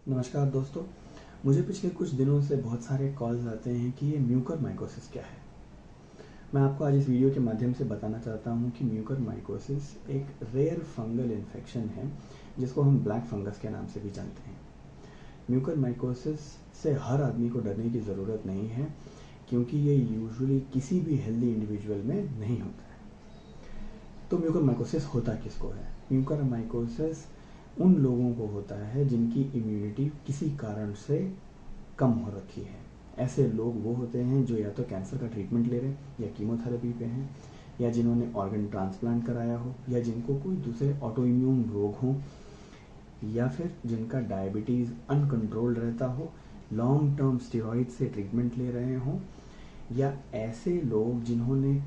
नमस्कार दोस्तों। मुझे पिछले कुछ दिनों से बहुत सारे कॉल्स आते हैं कि ये म्यूकरमाइकोसिस क्या है। मैं आपको आज इस वीडियो के माध्यम से बताना चाहता हूँ कि म्यूकरमाइकोसिस एक रेयर फंगल इन्फेक्शन है जिसको हम ब्लैक फंगस के नाम से भी जानते हैं। म्यूकरमाइकोसिस से हर आदमी को डरने की ज़रूरत नहीं है क्योंकि ये यूजुअली किसी भी हेल्दी इंडिविजुअल में नहीं होता है। तो म्यूकरमाइकोसिस होता किसको है? म्यूकरमाइकोसिस उन लोगों को होता है जिनकी इम्यूनिटी किसी कारण से कम हो रखी है। ऐसे लोग वो होते हैं जो या तो कैंसर का ट्रीटमेंट ले रहे हैं या कीमोथेरेपी पे हैं, या जिन्होंने ऑर्गन ट्रांसप्लांट कराया हो, या जिनको कोई दूसरे ऑटो इम्यून रोग हो, या फिर जिनका डायबिटीज़ अनकंट्रोल्ड रहता हो, लॉन्ग टर्म स्टेरॉइड से ट्रीटमेंट ले रहे हों, या ऐसे लोग जिन्होंने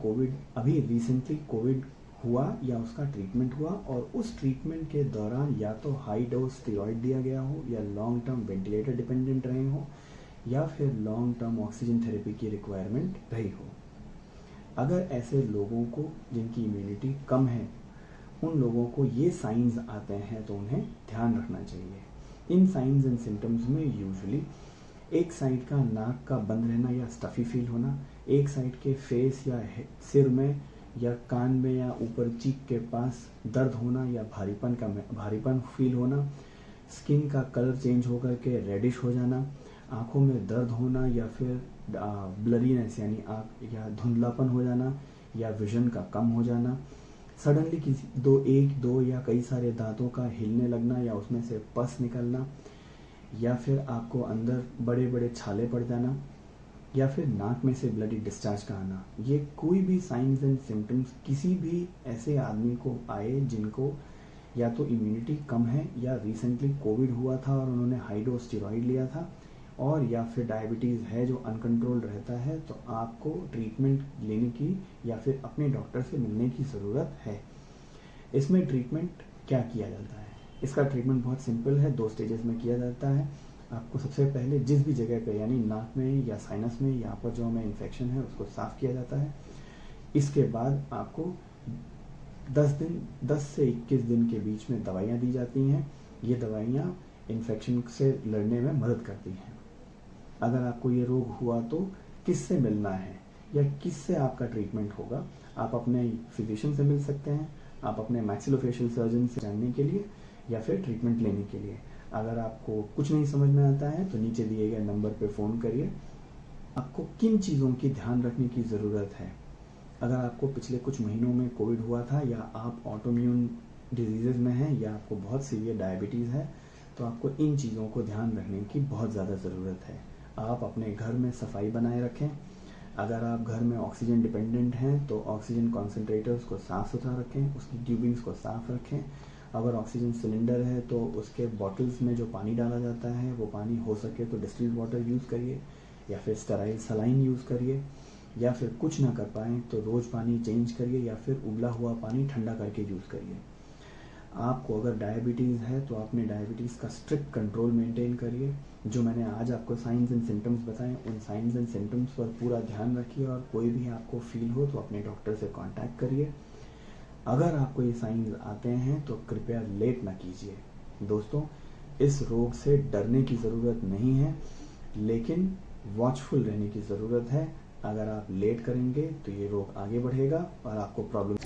अभी रिसेंटली कोविड हुआ या उसका ट्रीटमेंट हुआ और उस ट्रीटमेंट के दौरान या तो हाई डोज स्टेरॉइड दिया गया हो, या लॉन्ग टर्म वेंटिलेटर डिपेंडेंट रहे हो, या फिर लॉन्ग टर्म ऑक्सीजन थेरेपी की रिक्वायरमेंट रही हो। अगर ऐसे लोगों को जिनकी इम्यूनिटी कम है, उन लोगों को ये साइंस आते हैं तो उन्हें ध्यान रखना चाहिए। इन साइंस एंड सिम्टम्स में यूजुअली एक साइड का नाक का बंद रहना या स्टफी फील होना, एक साइड के फेस या सिर में या कान में या ऊपर चीक के पास दर्द होना या भारीपन फील होना, स्किन का कलर चेंज होकर के रेडिश हो जाना, आंखों में दर्द होना या फिर ब्लरीनेस यानी आँख या धुंधलापन हो जाना या विजन का कम हो जाना, सडनली एक दो या कई सारे दांतों का हिलने लगना या उसमें से पस निकलना, या फिर आपको अंदर बड़े बड़े छाले पड़ जाना, या फिर नाक में से ब्लडी डिस्चार्ज का आना। ये कोई भी साइंस एंड सिम्टम्स किसी भी ऐसे आदमी को आए जिनको या तो इम्यूनिटी कम है, या रिसेंटली कोविड हुआ था और उन्होंने हाई डोज स्टेरॉइड लिया था, और या फिर डायबिटीज़ है जो अनकंट्रोल्ड रहता है, तो आपको ट्रीटमेंट लेने की या फिर अपने डॉक्टर से मिलने की ज़रूरत है। इसमें ट्रीटमेंट क्या किया जाता है? इसका ट्रीटमेंट बहुत सिंपल है, 2 स्टेजेस में किया जाता है। आपको सबसे पहले जिस भी जगह पे यानी नाक में या साइनस में या अपर जॉ में इन्फेक्शन है उसको साफ़ किया जाता है। इसके बाद आपको 10 से 21 दिन के बीच में दवाइयाँ दी जाती हैं। ये दवाइयाँ इन्फेक्शन से लड़ने में मदद करती हैं। अगर आपको ये रोग हुआ तो किससे मिलना है या किससे आपका ट्रीटमेंट होगा? आप अपने फिजिशियन से मिल सकते हैं, आप अपने मैक्सिलोफेशियल सर्जन से जानने के लिए या फिर ट्रीटमेंट लेने के लिए। अगर आपको कुछ नहीं समझ में आता है तो नीचे दिए गए नंबर पे फ़ोन करिए। आपको किन चीज़ों की ध्यान रखने की ज़रूरत है? अगर आपको पिछले कुछ महीनों में कोविड हुआ था, या आप ऑटोइम्यून डिजीज़ में हैं, या आपको बहुत सीवियर डायबिटीज़ है, तो आपको इन चीज़ों को ध्यान रखने की बहुत ज़्यादा ज़रूरत है। आप अपने घर में सफाई बनाए रखें। अगर आप घर में ऑक्सीजन डिपेंडेंट हैं तो ऑक्सीजन कॉन्सेंट्रेटर्स को साफ़ सुथरा रखें, उसकी ट्यूबिंग्स को साफ़ रखें। अगर ऑक्सीजन सिलेंडर है तो उसके बॉटल्स में जो पानी डाला जाता है वो पानी हो सके तो डिस्टिल्ड वाटर यूज़ करिए, या फिर स्टेराइल सलाइन यूज़ करिए, या फिर कुछ ना कर पाएँ तो रोज़ पानी चेंज करिए, या फिर उबला हुआ पानी ठंडा करके यूज़ करिए। आपको अगर डायबिटीज़ है तो अपने डायबिटीज़ का स्ट्रिक्ट कंट्रोल मेंटेन करिए। जो मैंने आज आपको साइंस एंड सिम्टम्स बताएं, उन साइंस एंड सिम्टम्स पर पूरा ध्यान रखिए, और कोई भी आपको फील हो तो अपने डॉक्टर से कांटेक्ट करिए। अगर आपको ये साइंस आते हैं तो कृपया लेट ना कीजिए। दोस्तों, इस रोग से डरने की ज़रूरत नहीं है, लेकिन वॉचफुल रहने की ज़रूरत है। अगर आप लेट करेंगे तो ये रोग आगे बढ़ेगा और आपको प्रॉब्लम